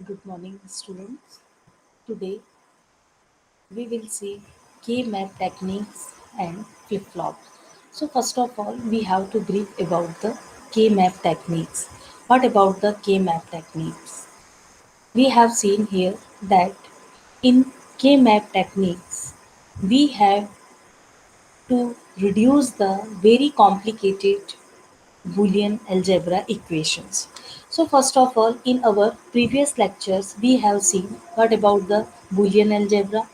Good morning, students. Today we will see key map techniques and flip flops. So, first of all, we have to brief about the K map techniques. What about the K map techniques? We have seen here that in K map techniques, we have to reduce the very complicated Boolean algebra equations. So first of all, in our previous lectures, we have seen what about the Boolean algebra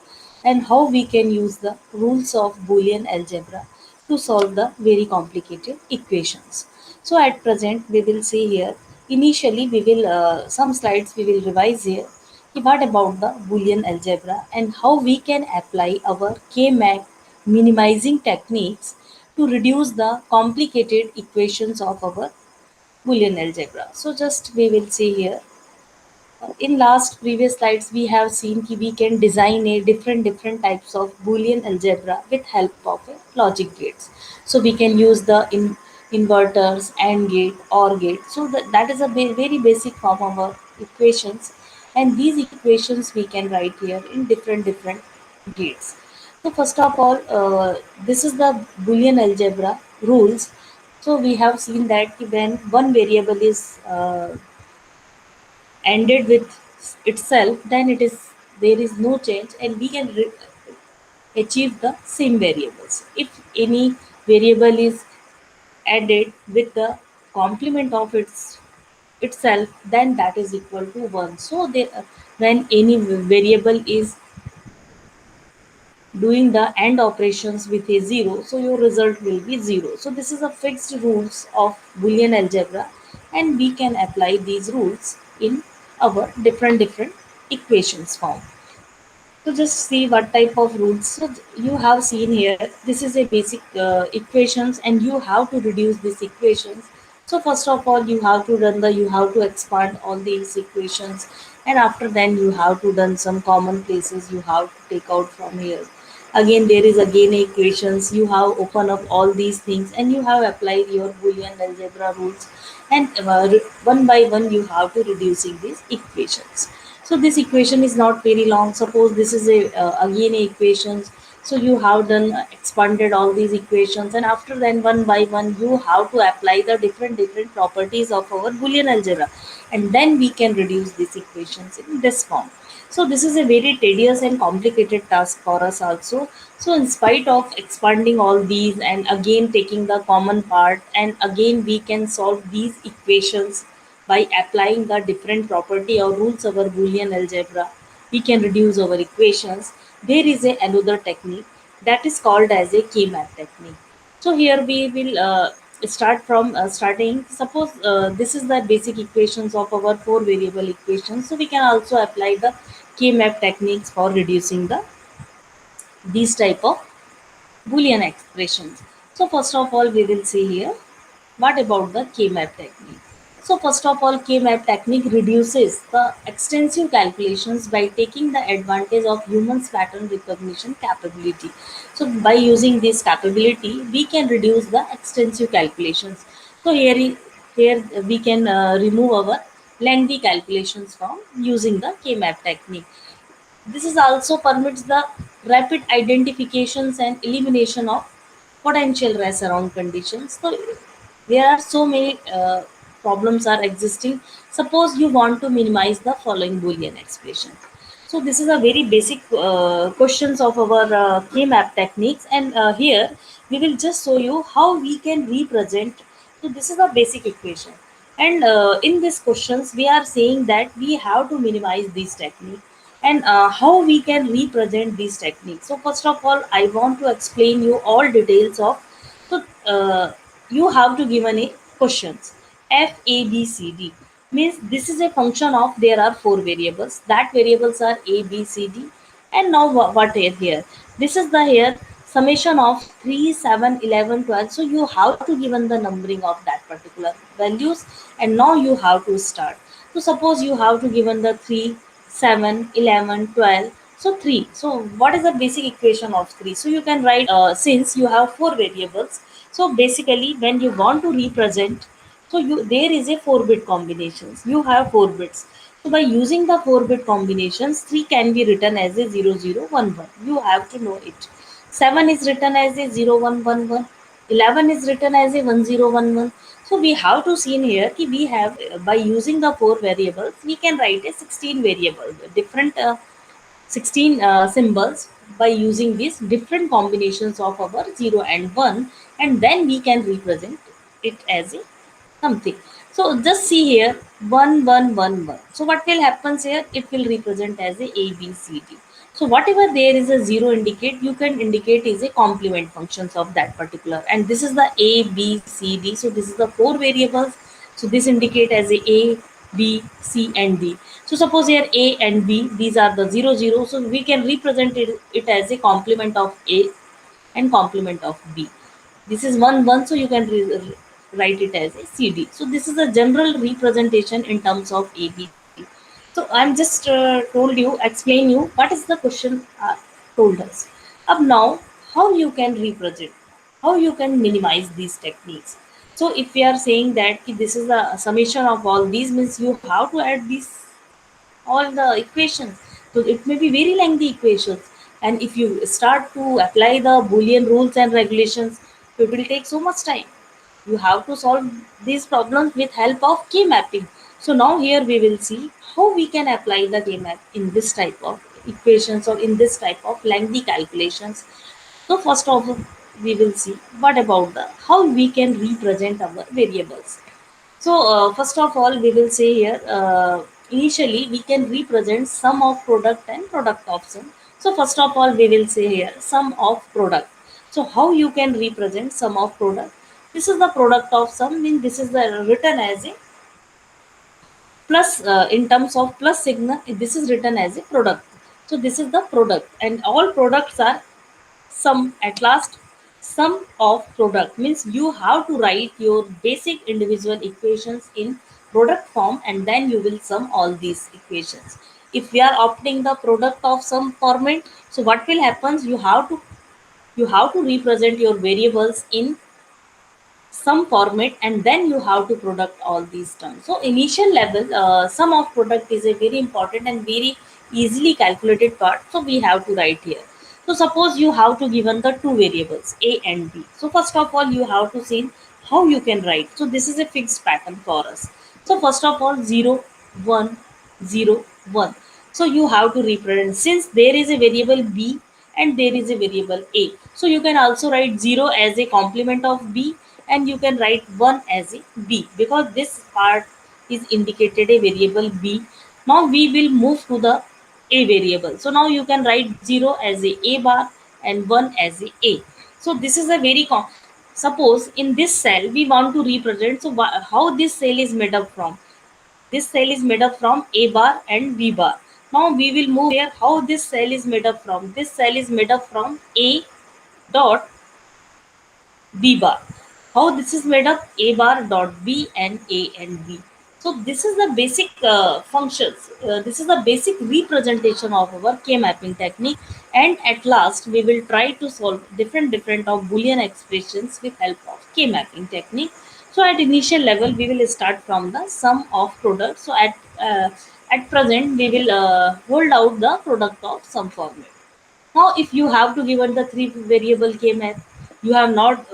and how we can use the rules of Boolean algebra to solve the very complicated equations. So at present, we will see here, initially we will, some slides we will revise here. What about the Boolean algebra and how we can apply our K-map minimizing techniques to reduce the complicated equations of our Boolean algebra. So just we will see here. In last previous slides, we have seen that we can design a different types of Boolean algebra with help of a logic gates. So we can use the inverters, AND gate, OR gate. So that is a very basic form of our equations, and these equations we can write here in different gates. So first of all, this is the Boolean algebra rules. So we have seen that when one variable is ended with itself, then it is there is no change, and we can achieve the same variables. If any variable is added with the complement of itself, then that is equal to 1. So when any variable is doing the AND operations with a 0, so your result will be 0. So this is a fixed rules of Boolean algebra, and we can apply these rules in our different equations form. So just see what type of rules. So you have seen here, this is a basic equations, and you have to reduce these equations. So first of all, you have to expand all these equations, and after then you have to done some common places you have to take out from here. Again, there is again equations. You have open up all these things, and you have applied your Boolean algebra rules, and one by one you have to reducing these equations. So this equation is not very long. Suppose this is a again a equations. So you have done expanded all these equations, and after then one by one you have to apply the different properties of our Boolean algebra, and then we can reduce these equations in this form. So this is a very tedious and complicated task for us also. So in spite of expanding all these and again taking the common part, and again we can solve these equations by applying the different property or rules of our Boolean algebra, we can reduce our equations. There is another technique that is called as a K-map technique. So here we will start from starting. Suppose this is the basic equations of our four variable equations. So we can also apply the K-map techniques for reducing the these type of Boolean expressions. So first of all, we will see here what about the K-map technique. So first of all, K-map technique reduces the extensive calculations by taking the advantage of humans pattern recognition capability. So by using this capability, we can reduce the extensive calculations. So here we can remove our lengthy calculations from using the K-map technique. This is also permits the rapid identifications and elimination of potential race around conditions. So there are so many problems are existing. Suppose you want to minimize the following Boolean expression. So this is a very basic questions of our K-map techniques, and here we will just show you how we can represent. So this is a basic equation, and in these questions we are saying that we have to minimize this technique, and how we can represent these techniques. So first of all, I want to explain you all details of. So you have to given a questions f a b c d, means this is a function of there are four variables. That variables are a b c d, and now what is here? This is the here summation of 3 7 11 12. So you have to given the numbering of that particular values, and now you have to start. So suppose you have to given the 3 7 11 12. So 3, so what is the basic equation of 3? So you can write, since you have four variables, so basically when you want to represent, so you there is a 4-bit combinations, you have 4 bits. So by using the 4-bit combinations, 3 can be written as a 0011. You have to know it. 7 is written as a 0111. 11 is written as a 1011. So we have to see in here कि we have by using the 4 variables, we can write a 16 variable, different 16 symbols by using these different combinations of our 0 and 1, and then we can represent it as a something. So just see here, 1111. So what will happen here? It will represent as a B C D. So whatever there is a zero indicate, you can indicate is a complement functions of that particular, and this is the A B C D. So this is the 4 variables. So this indicate as a B C and D. So suppose here A and B, these are the 00. So we can represent it as a complement of A and complement of B. This is 1 1, so you can write it as a CD. So this is a general representation in terms of ABC. So I'm just told you, explain you what is the question told us. Up now, how you can represent, how you can minimize these techniques. So if we are saying that this is the summation of all these, means you have to add these all the equations. So it may be very lengthy equations. And if you start to apply the Boolean rules and regulations, it will take so much time. You have to solve these problems with help of K mapping. So now here we will see how we can apply the K map in this type of equations or in this type of lengthy calculations. So first of all, we will see what about the how we can represent our variables. So first of all, we will say here, initially we can represent sum of product and product of sum. So first of all, we will say here sum of product. So how you can represent sum of product? This is the product of sum, mean this is the written as a plus, in terms of plus signal, this is written as a product. So this is the product, and all products are sum at last. Sum of product means you have to write your basic individual equations in product form, and then you will sum all these equations. If we are opting the product of sum format, so what will happen? You have to represent your variables in some format, and then you have to product all these terms. So initial level, sum of product is a very important and very easily calculated part, so we have to write here. So suppose you have to given the two variables A and B. So first of all, you have to see how you can write. So this is a fixed pattern for us. So first of all, 0 1 0 1. So you have to represent, since there is a variable B and there is a variable A. So you can also write 0 as a complement of B, and you can write 1 as a B, because this part is indicated a variable B. Now we will move to the A variable. So now you can write 0 as a bar and 1 as a. So this is a very suppose in this cell we want to represent. So how this cell is made up from? This cell is made up from A bar and B bar. Now we will move here how this cell is made up from. This cell is made up from A dot B bar. How this is made up? A bar dot B and A and B. So this is the basic functions. This is the basic representation of our K mapping technique. And at last, we will try to solve different of Boolean expressions with help of K mapping technique. So at initial level, we will start from the sum of products. So at present, we will hold out the product of sum format. Now, if you have to given the three variable K map, you have not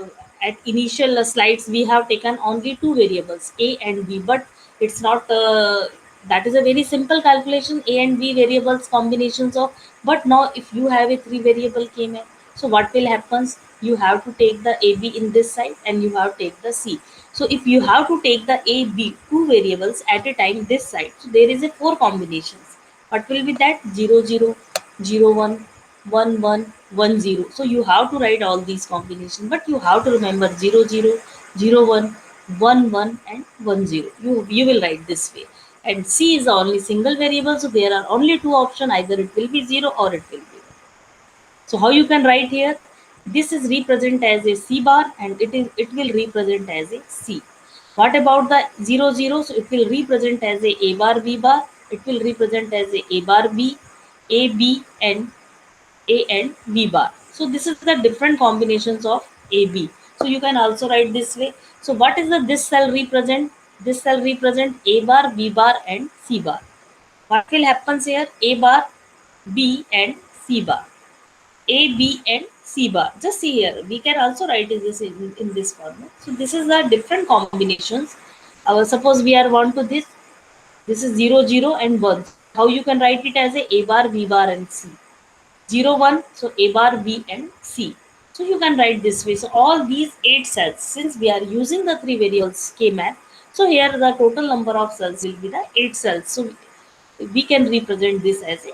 at initial slides we have taken only two variables A and B, but it's not. That is a very simple calculation, A and B variables combinations of. But now, if you have a three variable K map, so what will happen? You have to take the A B in this side, and you have to take the C. So if you have to take the A B two variables at a time this side, so there is a four combinations. What will be that? 0 0 0 1 1 1 1 0. So you have to write all these combinations, but you have to remember 0 0 0 1 1 1 and 1 0. You will write this way. And C is the only single variable, so there are only two options, either it will be 0 or it will be 1. So how you can write here? This is represent as a C bar, and it will represent as a C. What about the 0 0? So it will represent as a bar B bar. It will represent as a bar B, A B, and A and B bar. So this is the different combinations of A B. So you can also write this way. So what is the this cell represent? This cell represent A bar, B bar, and C bar. What will happens here? A bar, B and C bar. A, B and C bar. Just see here. We can also write this in this format. So this is the different combinations. Suppose we are want to this. This is 0, 0 and 1. So how you can write it as a bar, B bar and C. 0, 1. So A bar, B and C. So you can write this way. So all these 8 cells, since we are using the 3 variables K map, so here the total number of cells will be the 8 cells. So we can represent this as a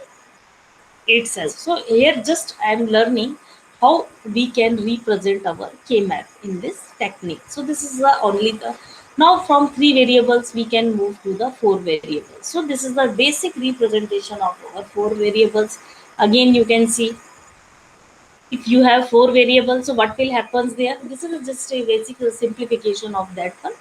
8 cells. So here just I am learning how we can represent our K map in this technique. So this is the only the now from 3 variables we can move to the 4 variables. So this is the basic representation of our 4 variables. Again you can see if you have 4 variables, so what will happens there? This is just a basic simplification of that one.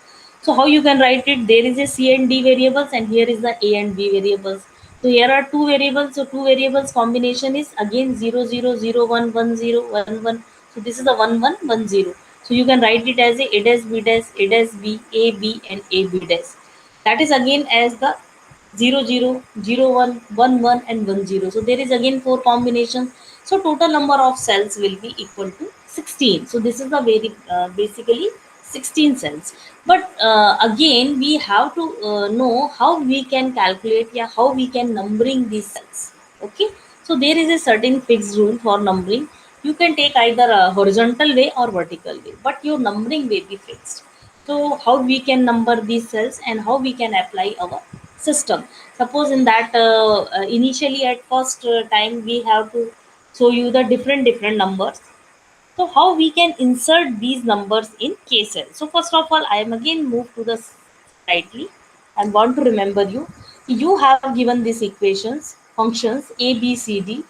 So how you can write it? There is a C and D variables and here is the A and B variables. So here are 2 variables. So 2 variables combination is again 0 0 0 1 1 0 1 1. So this is the 1 1 1 0. So you can write it as a dash B dash A dash B A B and A B dash. That is again as the 0 0 0 1 1 1 and 1 0. So there is again 4 combinations. So total number of cells will be equal to 16. So this is the very basically 16 cells. But again we have to know how we can calculate, yeah, how we can numbering these cells. Okay. So there is a certain fixed rule for numbering. You can take either a horizontal way or vertical way, but your numbering will be fixed. So how we can number these cells and how we can apply our system. Suppose in that initially at first time we have to show you the different numbers. So how we can insert these numbers in K cell. So first of all, I am again moved to the slightly and want to remember you. You have given these equations, functions A, B, C, D,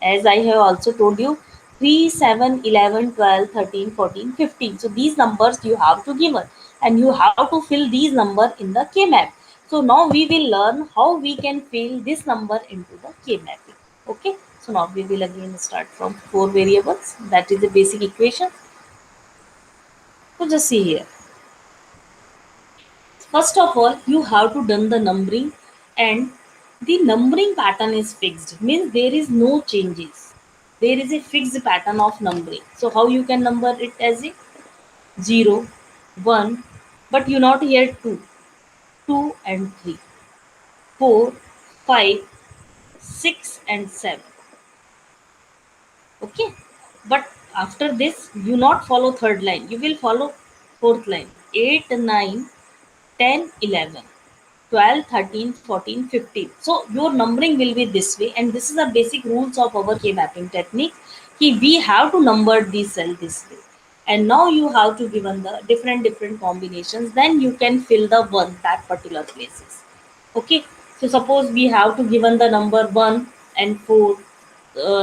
as I have also told you, 3, 7, 11, 12, 13, 14, 15. So these numbers you have to give it and you have to fill these number in the K map. So now we will learn how we can fill this number into the K mapping. Okay. So now we will again start from 4 variables. That is the basic equation. So just see here. First of all, you have to done the numbering and the numbering pattern is fixed. Means there is no changes. There is a fixed pattern of numbering. So how you can number it as a 0, 1, but you not here 2, 2 and 3, 4, 5, 6 and 7. Okay, but after this you not follow third line, you will follow fourth line, 8 9 10 11 12 13 14 15. So your numbering will be this way and this is the basic rules of our K mapping technique. We have to number these cell this way and now you have to given the different combinations, then you can fill the one that particular places. Okay, so suppose we have to given the number 1 and 4.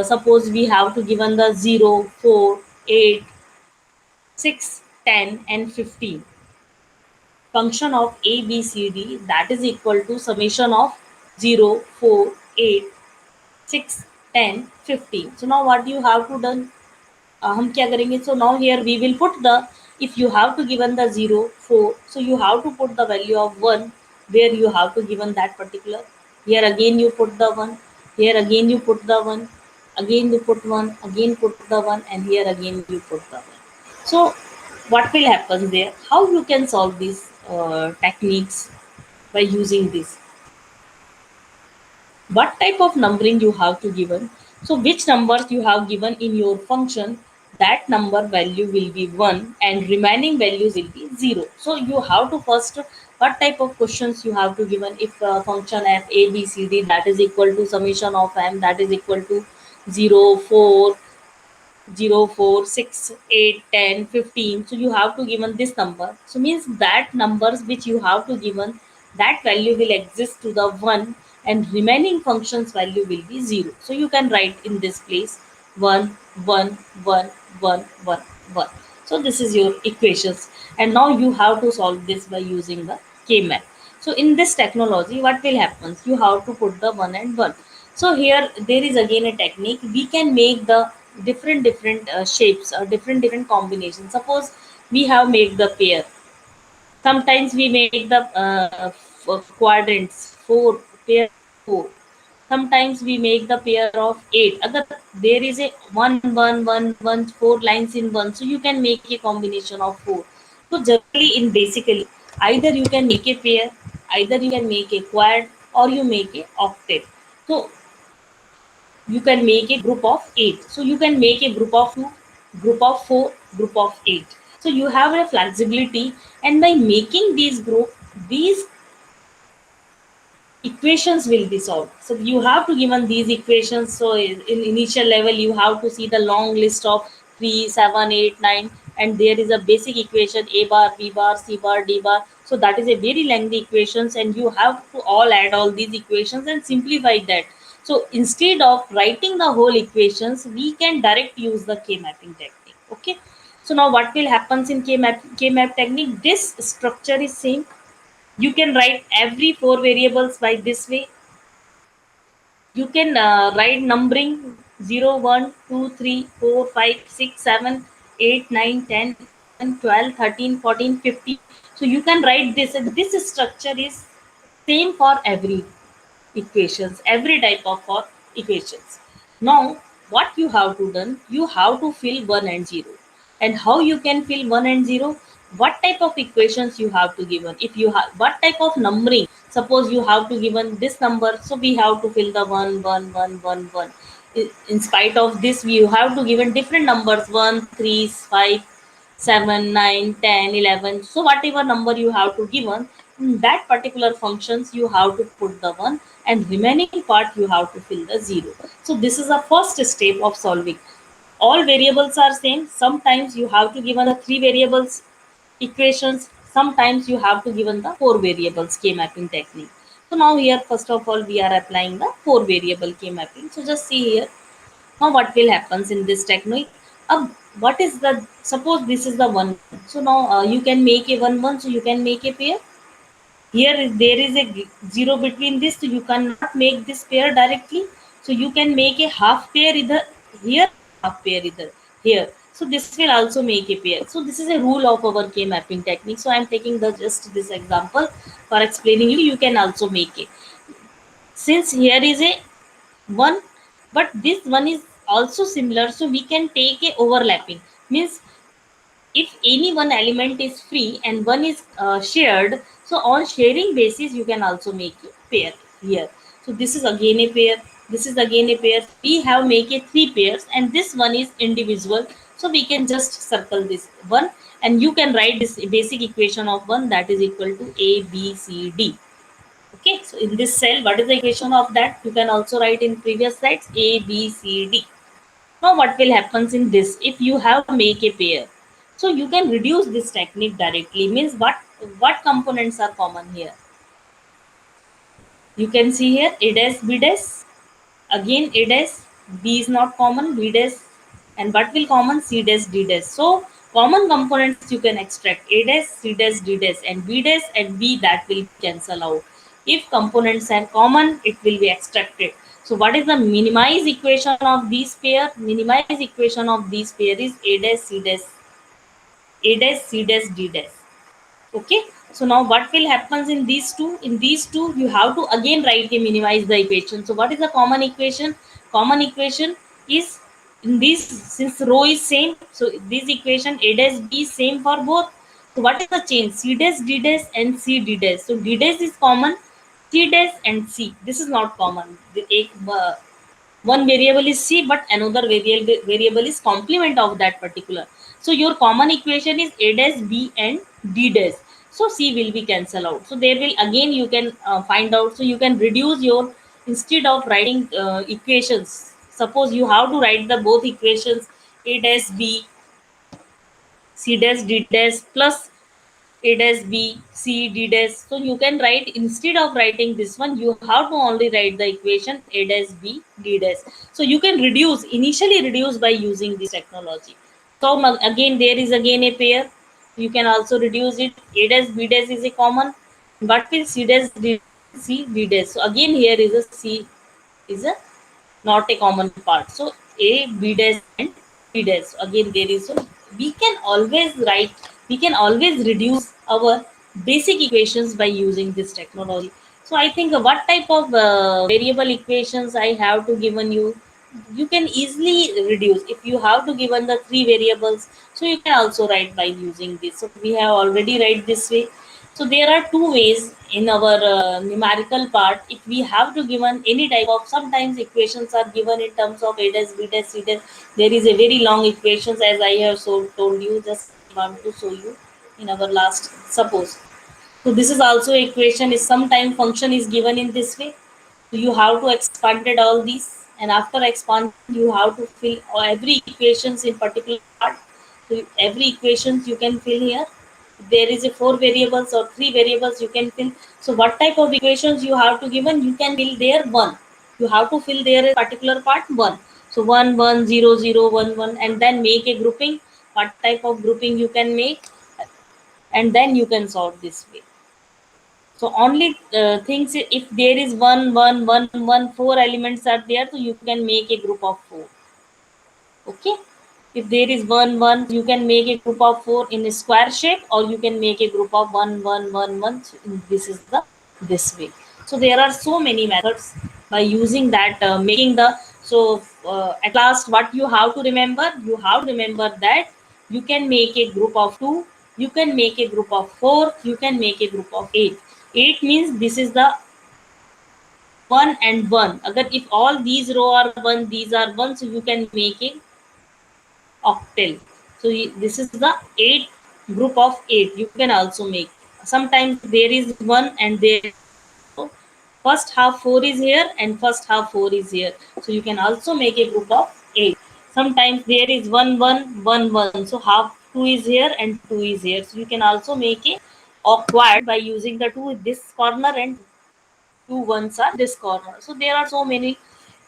Suppose we have to given the 0, 4, 8, 6, 10 and 15. Function of A, B, C, D, that is equal to summation of 0, 4, 8, 6, 10, 15. So now what you have to done? हम क्या करेंगे? So now here we will put the, if you have to given the 0, 4, so you have to put the value of 1 where you have to given that particular. Here again you put the 1, here again you put the 1, again you put 1, again put the 1 and here again you put the 1. So what will happen there? How you can solve these techniques by using this? What type of numbering you have to given? So which numbers you have given in your function, that number value will be 1 and remaining values will be 0. So you have to first, what type of questions you have to given? If function f a b c d that is equal to summation of m that is equal to 0 4 0 4 6 8 10 15. So you have to given this number, so means that numbers which you have to given, that value will exist to the 1 and remaining functions value will be 0. So you can write in this place 1 1 1 1 1 1. So this is your equations and now you have to solve this by using the K-map. So in this technology what will happen? You have to put the 1 and 1. So here there is again a technique. We can make the different shapes or different combinations. Suppose we have made the pair. Sometimes we make the quadrants, four pair 4. Sometimes we make the pair of 8. Agar there is a 1 1 1 1 4 lines in 1, so you can make a combination of 4. So generally in basically, either you can make a pair, either you can make a quad, or you make a octet. So you can make a group of 8. So you can make a group of 2, group of 4, group of 8. So you have a flexibility, and by making these group, these equations will be solved. So you have to given these equations. So in initial level, you have to see the long list of 3, 7, 8, 9, and there is a basic equation a bar, b bar, c bar, d bar. So that is a very lengthy equations, and you have to all add all these equations and simplify that. So instead of writing the whole equations, we can direct use the K mapping technique. Okay. So now what will happens in K map technique? This structure is same. You can write every four variables by this way. You can write numbering 0, 1, 2, 3, 4, 5, 6, 7, 8, 9, 10, 11, 12, 13, 14, 15. So you can write this, and this structure is same for every equations, every type of for equations. Now what you have to done, you have to fill 1 and 0. And how you can fill 1 and 0? What type of equations you have to given? If you have what type of numbering, suppose you have to given this number, so we have to fill the 1 1 1 1 1. In spite of this, we have to given different numbers, 1 3 5 7 9 10 11. So whatever number you have to given, in that particular functions you have to put the 1, and remaining part you have to fill the 0. So this is the first step of solving. All variables are same. Sometimes you have to given the three variables equations, sometimes you have to given the four variables K mapping technique. So now here first of all we are applying the four variable K mapping. So just see here, now what will happens in this technique. What is the, suppose this is the one. So now you can make a 1 1, so you can make a pair. Here there is a zero between this, so you cannot make this pair directly. So you can make a half pair either here, half pair either here. So this will also make a pair. So this is a rule of our K mapping technique. So I am taking the just this example for explaining you. You can also make it. Since here is a one, but this one is also similar, so we can take a overlapping. Means if any one element is free and one is shared, so on sharing basis you can also make a pair here. So this is again a pair, this is again a pair. We have make a three pairs, and this one is individual, so we can just circle this one, and you can write this basic equation of one, that is equal to a b c d. Okay, so in this cell, what is the equation of that? You can also write in previous slides, a b c d. Now what will happens in this, if you have make a pair, so you can reduce this technique directly. Means what components are common here? You can see here a dash b dash, again a dash, b is not common, b dash, and what will common? C dash d dash. So common components you can extract, a dash, c dash, d dash, and b dash and b, that will cancel out. If components are common, it will be extracted. So what is the minimize equation of these pair? Minimize equation of these pair is a dash, c dash, a dash, c dash, d dash. Okay, so now what will happens in these two? In these two you have to again write a minimize the equation. So what is the common equation? Common equation is in this, since row is same, so this equation a dash b is same for both. So what is the change? C dash, d dash, and c d dash. So d dash is common, c dash and c, this is not common. One variable is c, but another variable is complement of that particular. So your common equation is a dash, b, and d dash. So c will be cancelled out. So there will again you can find out. So you can reduce your, instead of writing equations, suppose you have to write the both equations, a dash b, c dash, d dash, plus a dash b c d dash. So you can write, instead of writing this one, you have to only write the equation a dash b d dash. So you can reduce, initially reduce by using this technology. So again there is again a pair, you can also reduce it. A dash b dash is a common, but will c dash d, c d dash. So again here is a c, is a not a common part. So A, B dash and D dash. So again there is, so we can always write, we can always reduce our basic equations by using this technology. So I think what type of variable equations I have to given you, you can easily reduce. If you have to given the three variables, so you can also write by using this. So we have already write this way. So there are two ways in our numerical part. If we have to given any type of, sometimes equations are given in terms of a dash, b dash, c dash. There is a very long equations as I have so told you. Just want to show you in our last. Suppose, so this is also equation is sometime function is given in this way. So you have to expand it all these, and after expansion you have to fill every equations in particular part. So every equations you can fill here. There is a four variables or three variables you can fill. So what type of equations you have to given? You can fill there one. You have to fill there a particular part one. So one one zero zero one one, and then make a grouping. What type of grouping you can make, and then you can solve this way. So only things, if there is one, one, one, one, four elements are there, so you can make a group of four. Okay. If there is one, one, you can make a group of four in a square shape, or you can make a group of one, one, one, one. So this is the this way. So there are so many methods by using that making the. So at last, what you have to remember? You have to remember that you can make a group of two, you can make a group of four, you can make a group of eight. Eight means this is the one and one. Agar if all these row are one, these are one, so you can make a octal. So this is the eight group of eight. You can also make. Sometimes there is one and there is first half four is here and first half four is here. So you can also make a group of eight. Sometimes there is one one one one. So half two is here and two is here. So you can also make a awkward by using the two this corner and two ones are this corner. So there are so many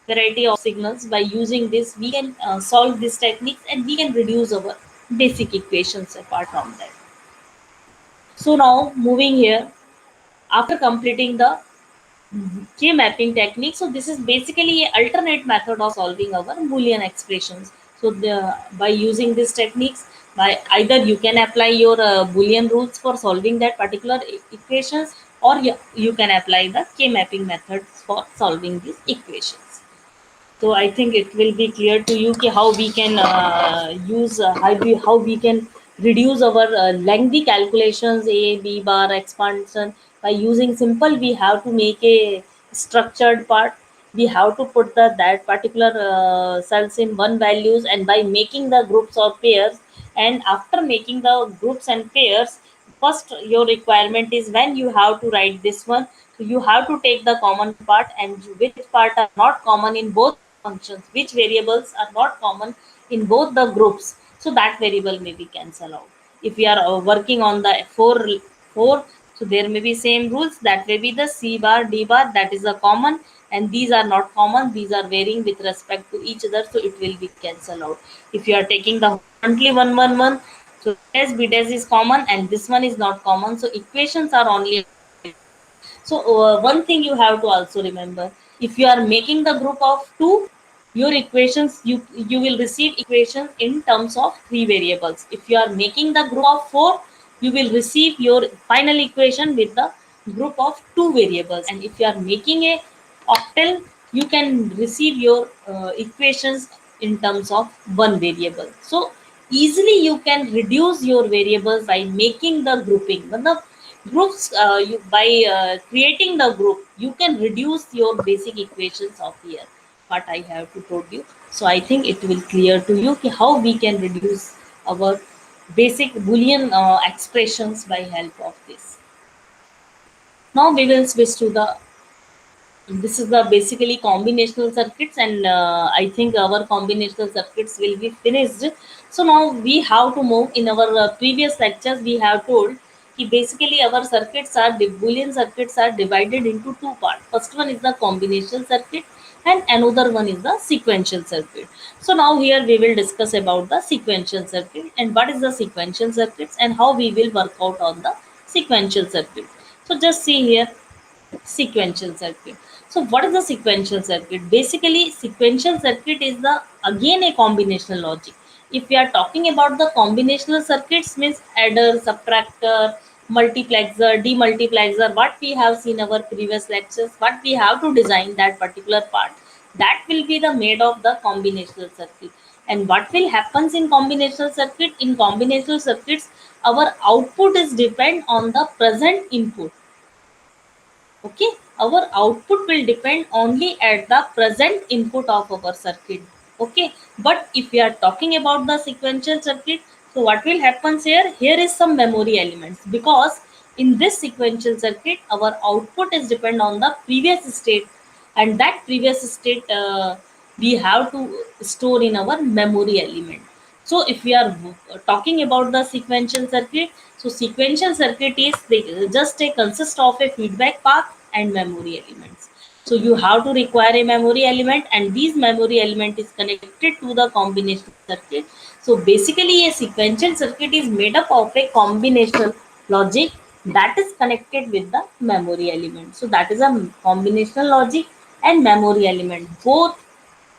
variety of signals. By using this, we can solve these techniques and we can reduce our basic equations apart from that. So now moving here, after completing the K mapping technique. So this is basically an alternate method of solving our Boolean expressions. So by using these techniques, by either you can apply your Boolean rules for solving that particular equations, or you can apply the K mapping methods for solving these equations. So I think it will be clear to you कि how we can use how we can reduce our lengthy calculations a b bar expansion by using simple. We have to make a structured part. We have to put the that particular cells in one values, and by making the groups or pairs, and after making the groups and pairs, first your requirement is when you have to write this one. So you have to take the common part, and which part are not common in both functions, which variables are not common in both the groups, so that variable may be cancelled out. If we are working on the four, so there may be same rules. That may be the c bar d bar, that is a common, and these are not common, these are varying with respect to each other, so it will be cancelled out. If you are taking the only one one one, so as b dash is common and this one is not common, so equations are only. So one thing you have to also remember: if you are making the group of two, your equations, you will receive equations in terms of three variables. If you are making the group of four, you will receive your final equation with the group of two variables. And if you are making a octal, you can receive your equations in terms of one variable. So easily you can reduce your variables by making the grouping. मतलब groups, you by creating the group, you can reduce your basic equations of here. What I have to told you. So I think it will clear to you कि how we can reduce our basic Boolean expressions by help of this. Now we will switch to the, this is the basically combinational circuits, and I think our combinational circuits will be finished. So now we have to move. In our previous lectures we have told कि basically our circuits are Boolean circuits are divided into two parts. First one is the combinational circuit and another one is the sequential circuit. So now here we will discuss about the sequential circuit and what is the sequential circuits and how we will work out on the sequential circuit. So just see here, sequential circuit. So what is the sequential circuit? Basically sequential circuit is the again a combinational logic. If we are talking about the combinational circuits, means adder, subtractor, multiplexer, demultiplexer, what we have seen our previous lectures, what we have to design that particular part, that will be the made of the combinational circuit. And what will happens in combinational circuit? In combinational circuits, our output is depend on the present input. Okay, our output will depend only at the present input of our circuit. Okay, but if we are talking about the sequential circuit, so what will happen here? Here is some memory elements, because in this sequential circuit our output is depend on the previous state, and that previous state we have to store in our memory element. So if we are talking about the sequential circuit, so sequential circuit is just a consist of a feedback path and memory elements. So you have to require a memory element, and these memory element is connected to the combinational circuit. So basically a sequential circuit is made up of a combinational logic that is connected with the memory element. So that is a combinational logic and memory element. Both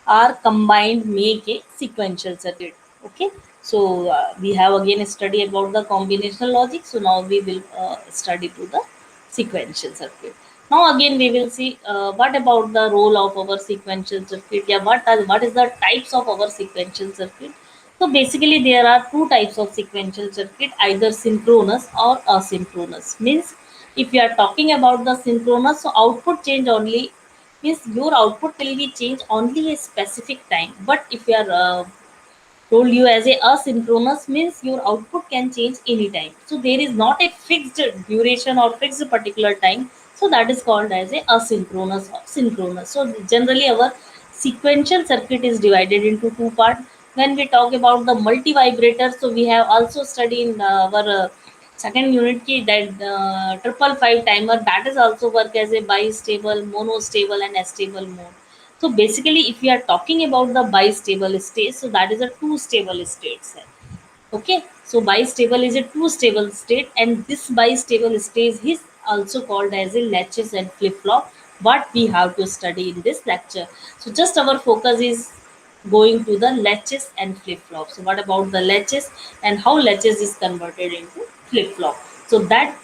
are combined make a sequential circuit. Okay, so we have again study about the combinational logic. So now we will study to the sequential circuit. Now again we will see what about the role of our sequential circuit. Yeah, what is the types of our sequential circuit? So basically there are two types of sequential circuit, either synchronous or asynchronous. Means if you are talking about the synchronous, so output change only, means your output will be changed only a specific time. But if you are told you as a asynchronous, means your output can change anytime. So there is not a fixed duration or fixed particular time. So that is called as a asynchronous or synchronous. So generally our sequential circuit is divided into two parts. When we talk about the multi vibrator, so we have also studied in our second unit key that triple five timer, that is also work as a bistable, monostable and astable mode. So basically, if we are talking about the bistable state, so that is a two stable states. Okay, so bistable is a two stable state, and this bistable state is also called as a latches and flip flop. What we have to study in this lecture. So just our focus is going to the latches and flip flop. So what about the latches and how latches is converted into flip flop? So that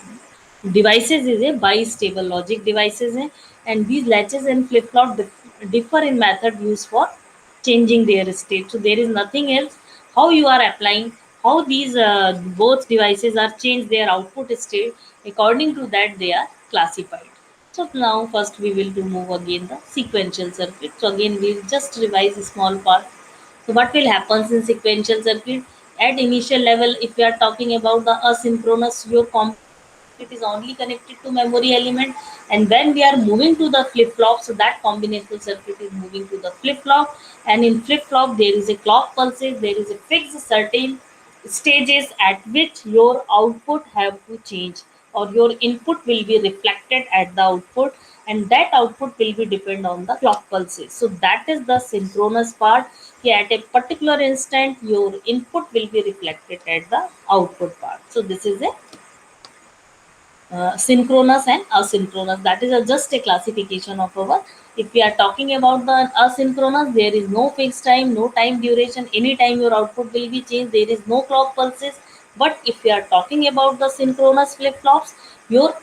devices is a bistable logic devices hai, and these latches and flip flop differ in method used for changing their state. So there is nothing else how you are applying, how these both devices are changed their output state, according to that they are classified. So now first we will do move again the sequential circuit. So again we will just revise a small part. So what will happen in sequential circuit? At initial level, if we are talking about the asynchronous, your combinational circuit is only connected to memory element, and when we are moving to the flip flop, so that combinational circuit is moving to the flip flop, and in flip flop there is a clock pulses, there is a fixed certain stages at which your output have to change, or your input will be reflected at the output, and that output will be depend on the clock pulses. So that is the synchronous part. Yeah, at a particular instant your input will be reflected at the output part. So this is a synchronous and asynchronous. That is just a classification of our. If we are talking about the asynchronous, there is no fixed time, no time duration. Anytime your output will be changed. There is no clock pulses. But if we are talking about the synchronous flip flops, your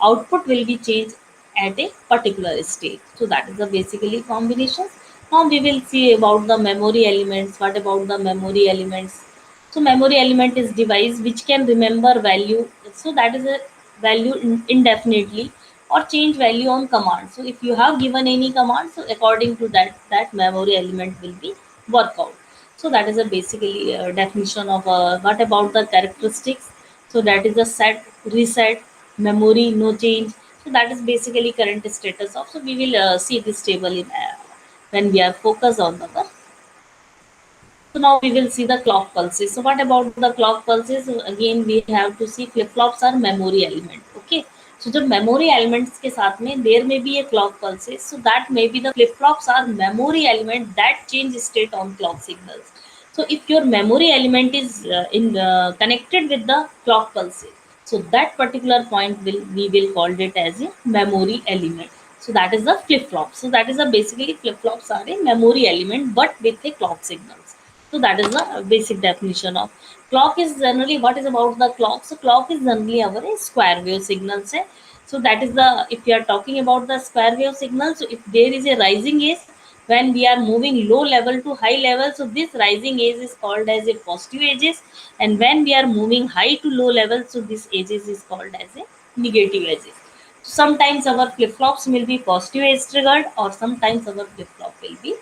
output will be changed at a particular state. So that is the basically combinations. Now we will see about the memory elements. What about the memory elements? So memory element is device which can remember value. So that is a value indefinitely or change value on command. So if you have given any command, so according to that memory element will be work out. So that is a basically definition of what about the characteristics. So that is a set, reset, memory, no change. So that is basically current status of. So we will see this table in when we are focused on the work. So now we will see the clock pulses. So what about the clock pulses? So again we have to see flip flops are memory element. Okay. So the memory elements के साथ में there may be a clock pulses. So that may be the flip flops are memory element that change state on clock signals. So if your memory element is in connected with the clock pulses, so that particular point will we will call it as a memory element. So that is the flip flop. So that is a basically flip flops are a memory element but with a clock signals. So that is the basic definition of clock. Is generally what is about the clock. So clock is generally our square wave signal. Say, so that is the, if you are talking about the square wave signal. So if there is a rising edge when we are moving low level to high level, so this rising edge is called as a positive edges, and when we are moving high to low level, so this edges is called as a negative edges. Sometimes our flip flops will be positive edge triggered, or sometimes our flip flop will be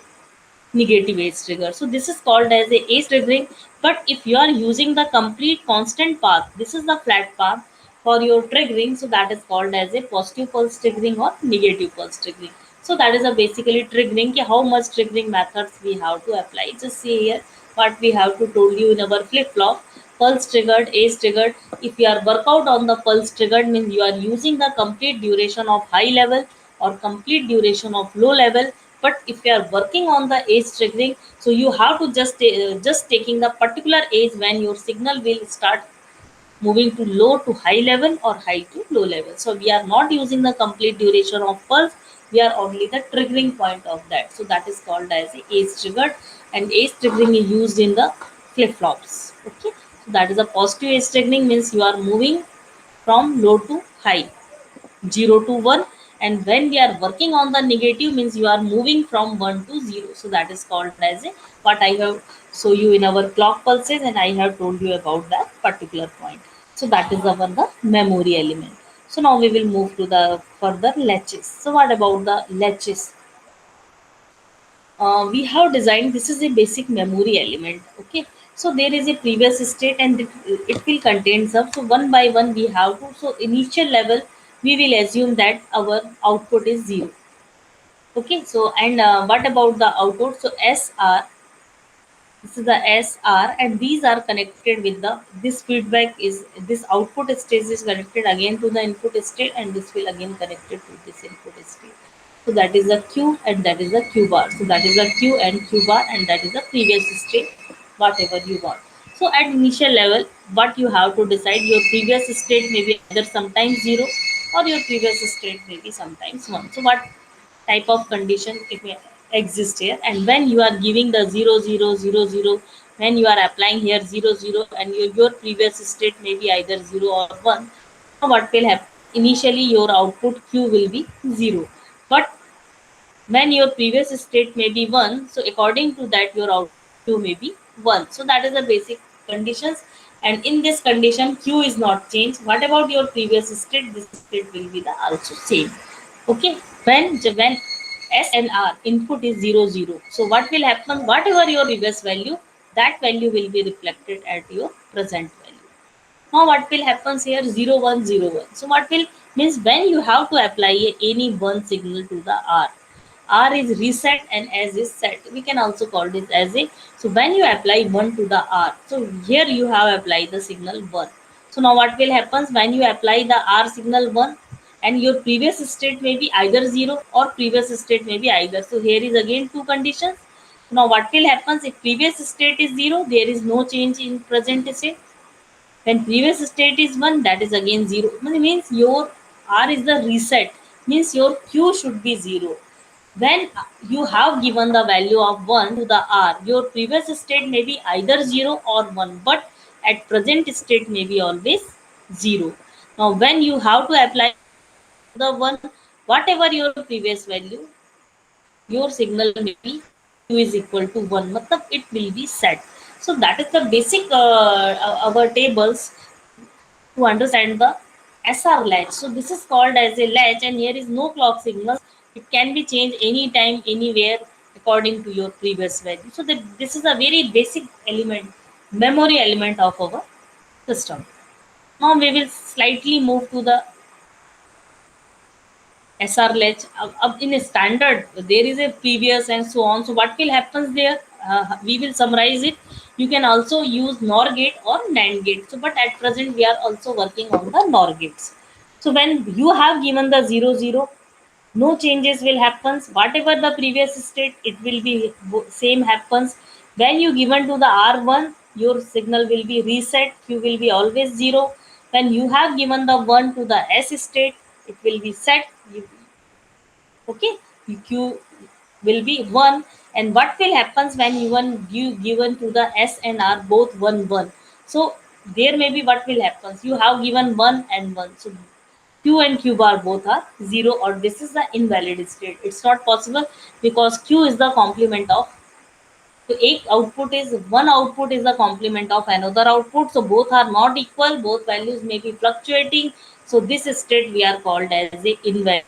negative age trigger. So this is called as a age triggering. But if you are using the complete constant path, this is the flat path for your triggering. So that is called as a positive pulse triggering or negative pulse triggering. So that is a basically triggering. कि how much triggering methods we have to apply. Just see here what we have to told you in our flip flop. Pulse triggered, age triggered. If you are work out on the pulse triggered, means you are using the complete duration of high level or complete duration of low level. But if you are working on the age triggering, so you have to just taking the particular age when your signal will start moving to low to high level or high to low level. So we are not using the complete duration of pulse, we are only the triggering point of that. So that is called as a age triggered, and age triggering is used in the flip flops. Okay, so that is a positive age triggering, means you are moving from low to high, 0 to 1. And when we are working on the negative, means you are moving from 1 to 0. So that is called as a, what I have show you in our clock pulses, and I have told you about that particular point. So that is our the memory element. So now we will move to the further latches. So what about the latches? We have designed, this is a basic memory element. Okay, so there is a previous state, and it will contain some. So one by one we have to, so initial level we will assume that our output is 0. Okay, so and what about the output? So SR, this is the SR, and these are connected with the, this feedback is, this output stage is connected again to the input state, and this will again connected to this input state. So that is the Q, and that is the Q bar. So that is the Q and Q bar, and that is the previous state, whatever you want. So at initial level, what you have to decide, your previous state may be either sometimes 0, or your previous state may be sometimes 1. So what type of condition it may exist here? And when you are giving the 0 0 0 0, when you are applying here 0 0, and your previous state may be either 0 or 1, so now what will happen? Initially your output Q will be 0, but when your previous state may be 1, so according to that your output Q may be 1. So that is the basic conditions, and in this condition Q is not changed. What about your previous state? This state will be the also same. Okay, when S and R input is 0 0, so what will happen? Whatever your previous value, that value will be reflected at your present value. Now what will happen here? 0 1 0 1. So what will means, when you have to apply any one signal to the R, R is reset and S is set. We can also call this as a, so when you apply 1 to the R, so here you have applied the signal 1. So now what will happen when you apply the R signal 1, and your previous state may be either 0 or previous state may be either. So here is again two conditions. Now what will happen if previous state is 0, there is no change in present state. When previous state is 1, that is again 0. Means your R is the reset, means your Q should be 0. When you have given the value of 1 to the R, your previous state may be either 0 or 1, but at present state may be always 0. Now when you have to apply the 1, whatever your previous value, your signal may be Q is equal to 1, matlab it will be set. So that is the basic our tables to understand the SR latch. So this is called as a latch, and here is no clock signals. It can be changed anytime, anywhere according to your previous value. So that this is a very basic element, memory element of our system. Now we will slightly move to the SR latch. In a standard, there is a previous and so on. So what will happen there? We will summarize it. You can also use NOR gate or NAND gate. So, but at present we are also working on the NOR gates. So when you have given the 0 0, no changes will happen. Whatever the previous state, it will be same happens. When you given to the R1, your signal will be reset. Q will be always 0. When you have given the 1 to the S state, it will be set. Okay, Q. will be 1. And what will happens when you one give given to the S and R both 1 1? So there may be what will happens, you have given 1 and 1, so q and q bar both are 0, or this is the invalid state. It's not possible because q is the complement of, so एक output is, one output is the complement of another output, so both are not equal, both values may be fluctuating. So this state we are called as a invalid.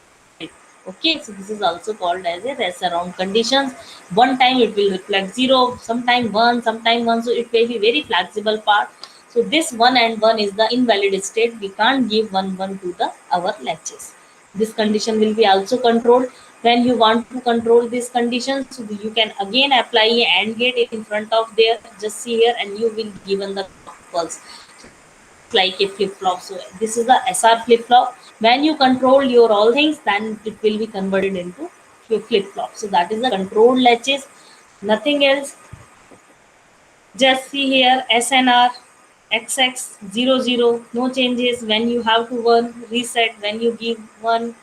Okay, so this is also called as a rest around conditions. One time it will reflect 0, sometime 1, sometime 1, so it may be very flexible part. So this 1 and 1 is the invalid state, we can't give 1 1 to the our latches. This condition will be also controlled. When you want to control these conditions, so you can again apply a AND gate in front of there, just see here, and you will given the pulse. So this is like a flip flop. So this is the SR flip flop. When you control your all things, then it will be converted into flip flop. So that is the control latches, nothing else. Just see here, SNR, XX00, no changes. When you have to one reset, when you give one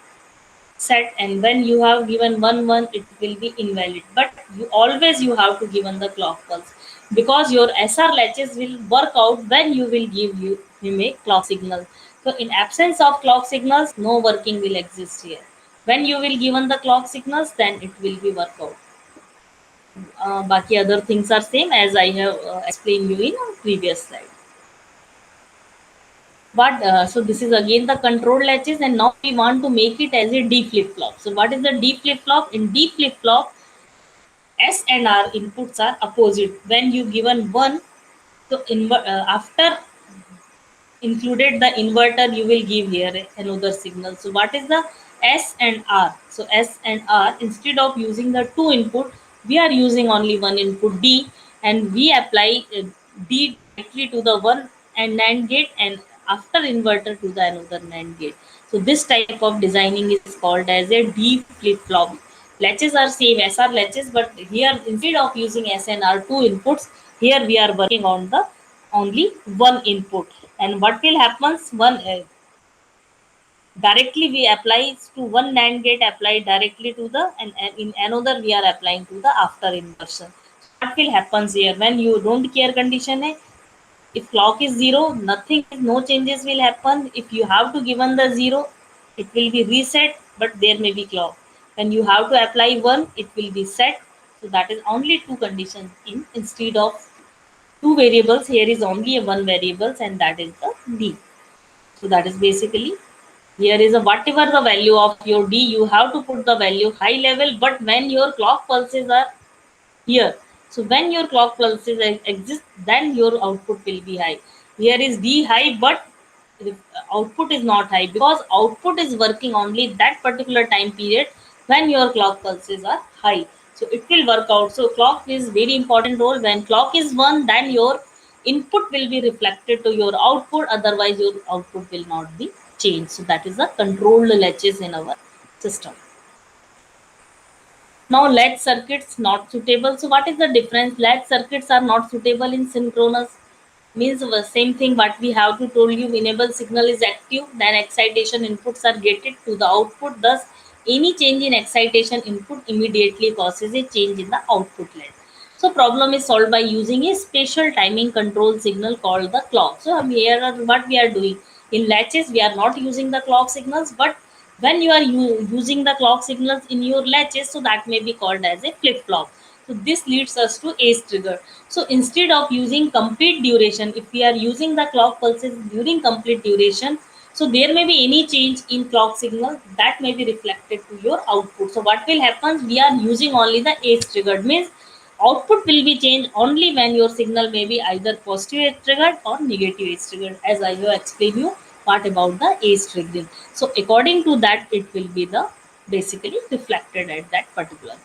set, and when you have given 1 1, it will be invalid. But you always you have to given the clock pulse, because your SR latches will work out when you will give you a clock signal. So in absence of clock signals, no working will exist here. When you will given the clock signals, then it will be work out. Baki other things are same as I have explained you in a previous slide. But so this is again the control latches, and now we want to make it as a D flip flop. So what is the D flip flop? In D flip flop, S and R inputs are opposite. When you given one, so after included the inverter, you will give here another signal. So what is the S and R? So S and R, instead of using the two input, we are using only one input D, and we apply D directly to the one and NAND gate, and after inverter to the another NAND gate. So this type of designing is called as a D flip flop. Latches are same SR latches, but here instead of using S and R two inputs, here we are working on the only one input. And what will happen, one directly we apply to one NAND gate, apply directly to the, and in another we are applying to the after inversion. So what will happens here, when you don't care condition hai, if clock is 0, nothing, no changes will happen. If you have to given the 0, it will be reset, but there may be clock. When you have to apply 1, it will be set. So that is only two conditions in, instead of two variables, here is only a one variables, and that is the D. So that is basically, here is a whatever the value of your D, you have to put the value high level, but when your clock pulses are here, so when your clock pulses exist, then your output will be high. Here is D high, but the output is not high, because output is working only that particular time period when your clock pulses are high. So it will work out. So clock is very important role. When clock is 1, then your input will be reflected to your output, otherwise your output will not be changed. So that is the controlled latches in our system. Now LED circuits not suitable. So what is the difference? LED circuits are not suitable in synchronous. Means the same thing what we have to told you, enable signal is active, then excitation inputs are gated to the output. Thus, any change in excitation input immediately causes a change in the output LED. So problem is solved by using a special timing control signal called the clock. So here are what we are doing. In latches, we are not using the clock signals, but when you are using the clock signals in your latches, so that may be called as a flip flop. So this leads us to ace trigger. So instead of using complete duration, if we are using the clock pulses during complete duration, so there may be any change in clock signal that may be reflected to your output. So what will happen, we are using only the ace triggered, means output will be changed only when your signal may be either positive age triggered or negative age triggered, as I have explained you what about the age triggering. So according to that, it will be the basically reflected at that particular point.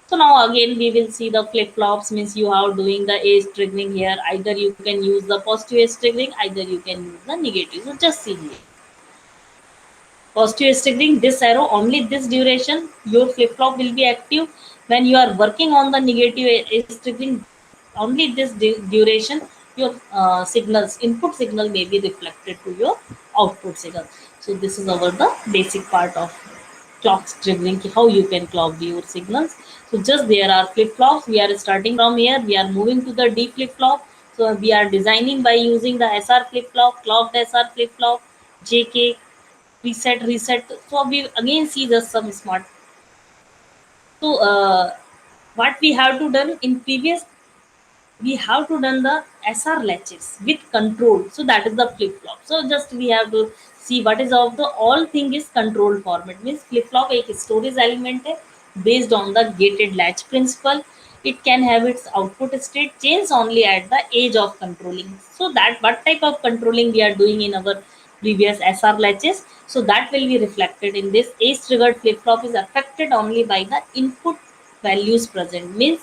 So now again we will see the flip flops, means you are doing the age triggering here. Either you can use the positive age triggering, either you can use the negative. So just see here. Positive triggering, this arrow only this duration your flip flop will be active. When you are working on the negative age triggering, only this duration your signals, input signal may be reflected to your output signal. So this is our the basic part of. clocks triggering, how you can clock your signals. So just there are flip flops. We are starting from here. We are moving to the D flip flop. So we are designing by using the SR flip flop, clocked SR flip flop, JK, reset, reset. So we again see the some smart. So what we have to done in previous, we have to done the SR latches with control. So that is the flip flop. So just we have to see what is of the all thing is control format, means flip flop एक storage element है based on the gated latch principle. It can have its output state change only at the age of controlling. So that what type of controlling we are doing in our previous SR latches. So that will be reflected in this age triggered flip flop is affected only by the input values present, means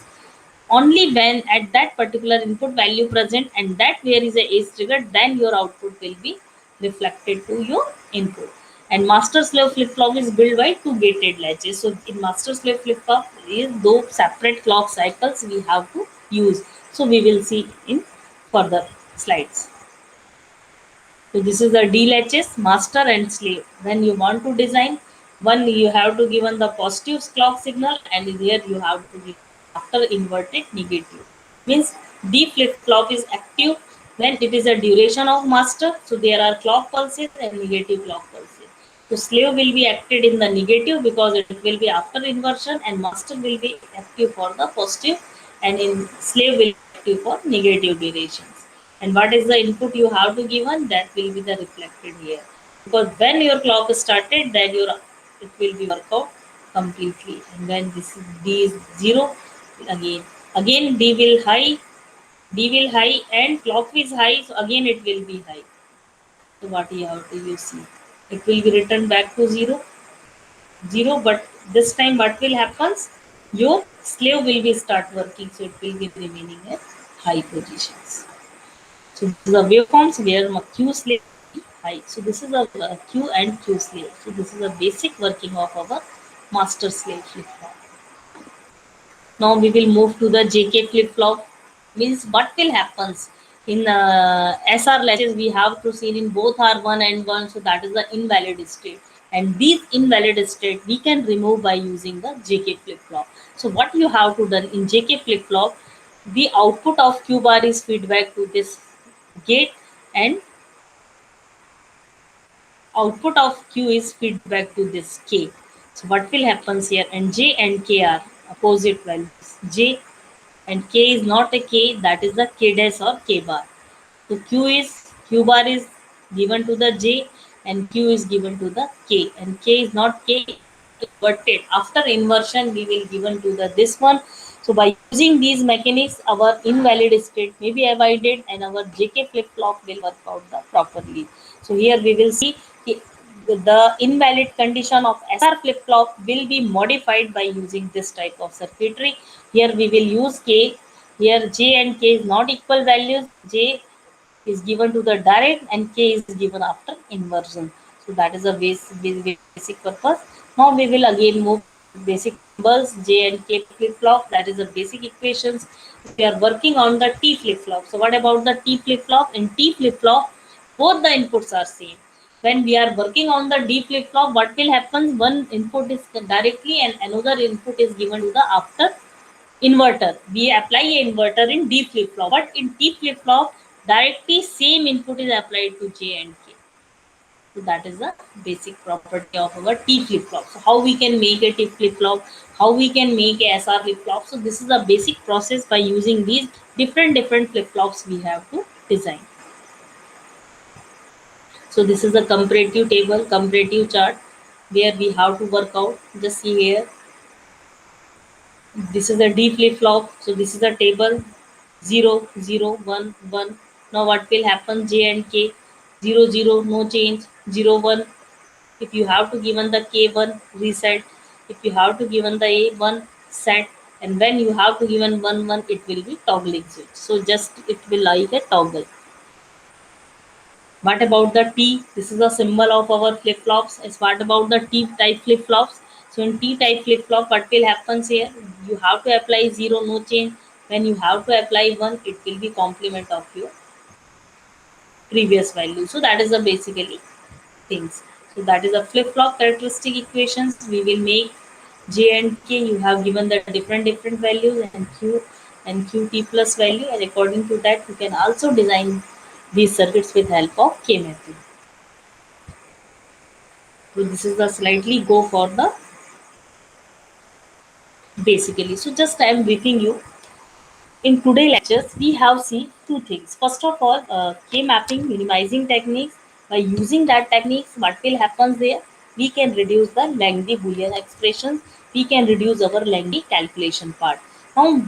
only when at that particular input value present and that where is a age trigger, then your output will be reflected to your input. And master slave flip flop is built by two gated latches. So in master slave flip flop is those separate clock cycles we have to use. So we will see in further slides. So this is the D latches, master and slave. When you want to design, one you have to given the positive clock signal, and here you have to give after inverted negative. Means D flip flop is active when it is a duration of master. So there are clock pulses and negative clock pulses. So slave will be acted in the negative because it will be after inversion, and master will be active for the positive, and in slave will be active for negative durations. And what is the input you have to given, that will be the reflected here, because when your clock is started, then your it will be work out completely. And when this is D is 0, again D will high and clock is high, so again it will be high. So what you have to you see, it will be returned back to 0, 0, but this time what will happens, your slave will be start working, so it will be remaining at high positions. So this is a waveforms where Q slave is high. So this is a Q and Q slave. So this is a basic working of our master slave flip flop. Now we will move to the JK flip flop. Means what will happens in SR latches, we have to see in both R1 and 1. So that is the invalid state. And these invalid state we can remove by using the JK flip flop. So what you have to done in JK flip flop, the output of Q bar is feedback to this gate, and output of Q is feedback to this K. So what will happens here, and J and K are opposite values. J and K is not a K, that is the K dash or K bar. So Q bar is given to the J and Q is given to the K, and K is not K, inverted. After inversion we will given to the this one. So by using these mechanics, our invalid state may be avoided and our JK flip flop will work out the properly. So here we will see the invalid condition of SR flip flop will be modified by using this type of circuitry. Here we will use K. Here J and K is not equal values. J is given to the direct and K is given after inversion. So that is a basic purpose. Now we will again move basic numbers J and K flip flop. That is the basic equations. We are working on the T flip flop. So what about the T flip flop? In T flip flop, both the inputs are same. When we are working on the D flip flop, what will happen? One input is directly and another input is given to the after inverter. We apply a inverter in D flip flop, but in T flip flop, directly same input is applied to J and K. So that is the basic property of our T flip flop. So how we can make a T flip flop, how we can make a SR flip flop. So this is a basic process by using these different flip flops we have to design. So this is a comparative table, comparative chart where we have to work out. Just see here, this is a D flip flop. So this is a table 0, 0, 1, 1. Now what will happen? J and K 0, 0, no change, 0, 1. If you have to given the K1, reset. If you have to given the A1, set. And when you have to given 1, 1, it will be toggling switch. So just it will like a toggle. What about the T? This is a symbol of our flip flops. Is what about the T type flip flops? So in T type flip flop, what will happen here? You have to apply 0, no change. When you have to apply 1, it will be complement of your previous value. So that is the basically things. So that is a flip-flop characteristic equations. We will make J and K. You have given the different values and QT plus value, and according to that you can also design these circuits with help of K method. So this is the slightly go for the basically. So just I am briefing you. In today's lectures, we have seen two things. First of all, K-mapping minimizing techniques. By using that techniques, what will happen there? We can reduce the lengthy Boolean expressions. We can reduce our lengthy calculation part. Now,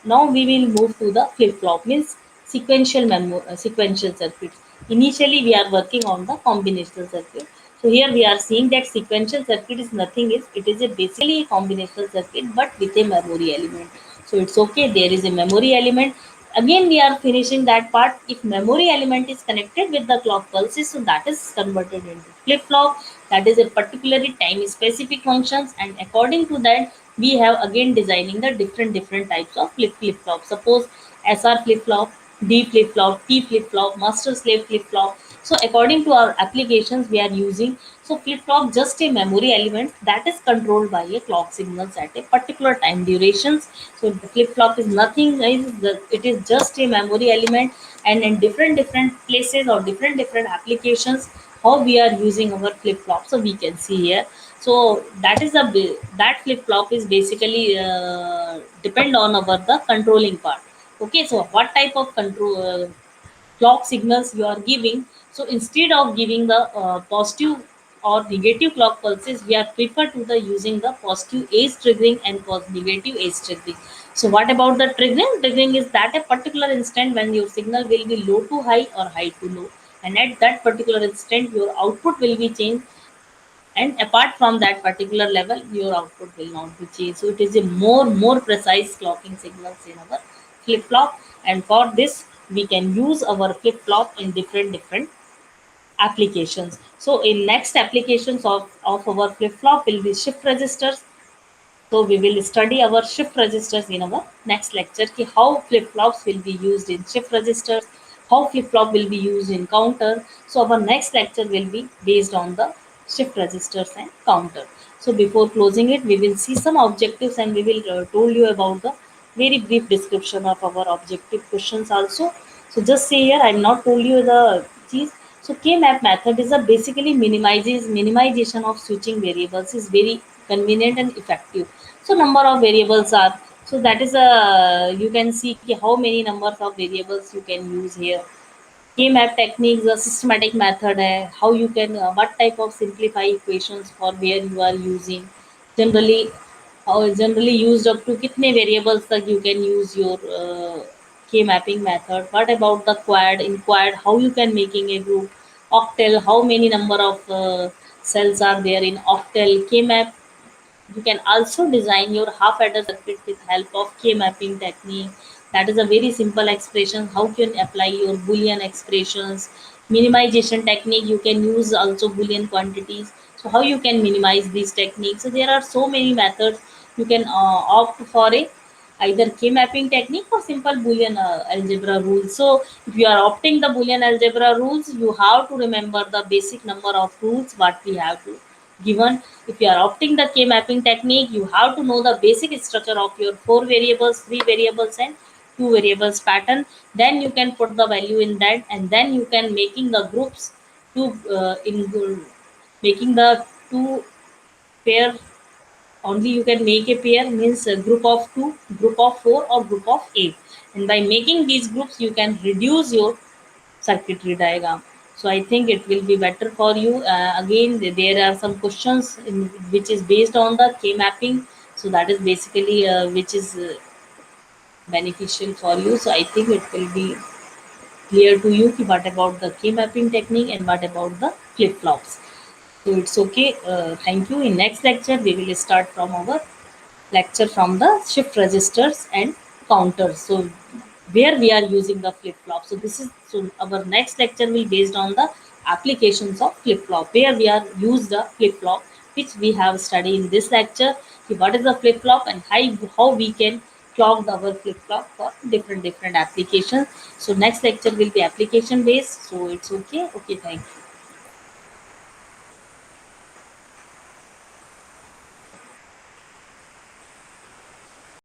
now we will move to the flip-flop, means sequential circuits. Initially, we are working on the combinational circuit. So here we are seeing that sequential circuit is nothing is it is a basically a combinational circuit but with a memory element. So it's okay, there is a memory element. Again we are finishing that part. If memory element is connected with the clock pulses, so that is converted into flip flop. That is a particularly time specific functions, and according to that we have again designing the different types of flip flop. Suppose SR flip flop, D flip flop, T flip flop, master slave flip flop. So according to our applications we are using, so flip flop just a memory element that is controlled by a clock signals at a particular time durations. So the flip flop is nothing guys, it is just a memory element, and in different places or different applications how we are using our flip flop. So we can see here. So that is that flip flop is basically depend on our the controlling part. Okay, so what type of control clock signals you are giving. So instead of giving the positive or negative clock pulses, we are prefer to the using the positive age triggering and negative age triggering. So what about the triggering? Triggering is that a particular instant when your signal will be low to high or high to low, and at that particular instant your output will be changed, and apart from that particular level your output will not be changed. So it is a more precise clocking signals in our flip flop, and for this we can use our flip flop in different applications. So in next applications of our flip flop will be shift registers. So we will study our shift registers in our next lecture. Ki how flip flops will be used in shift registers, how flip flop will be used in counter. So our next lecture will be based on the shift registers and counter. So before closing it, we will see some objectives and we will told you about the very brief description of our objective questions also. So just say here, I am not told you the keys. So K-map method is a basically minimization of switching variables is very convenient and effective. So number of variables are, so that is a you can see how many numbers of variables you can use here. K-map techniques a systematic method है. How you can what type of simplify equations for where you are using. Generally, how generally used up to कितने variables तक you can use your K mapping method. What about the quad? In quad, how you can making a group. Octal, how many number of cells are there in octal. K map, you can also design your half adder circuit with help of K mapping technique. That is a very simple expression. How can apply your Boolean expressions? Minimization technique, you can use also Boolean quantities. So how you can minimize these techniques? So there are so many methods. You can opt for a either K mapping technique or simple Boolean algebra rules. So if you are opting the Boolean algebra rules, you have to remember the basic number of rules what we have to given. If you are opting the K mapping technique, you have to know the basic structure of your four variables, three variables, and two variables pattern. Then you can put the value in that, and then you can making the groups to in making the two pair. Only you can make a pair means a group of two, group of four, or group of eight. And by making these groups, you can reduce your circuitry diagram. So I think it will be better for you. Again, there are some questions which is based on the K mapping. So that is basically which is beneficial for you. So I think it will be clear to you ki what about the K mapping technique and what about the flip flops. So it's okay. Thank you. In next lecture, we will start from our lecture from the shift registers and counters. So where we are using the flip flop. So this is so our next lecture will based on the applications of flip flop where we are use the flip flop which we have studied in this lecture. See what is the flip flop and how we can clock our flip flop for different applications. So next lecture will be application based. So it's okay. Okay, thank you.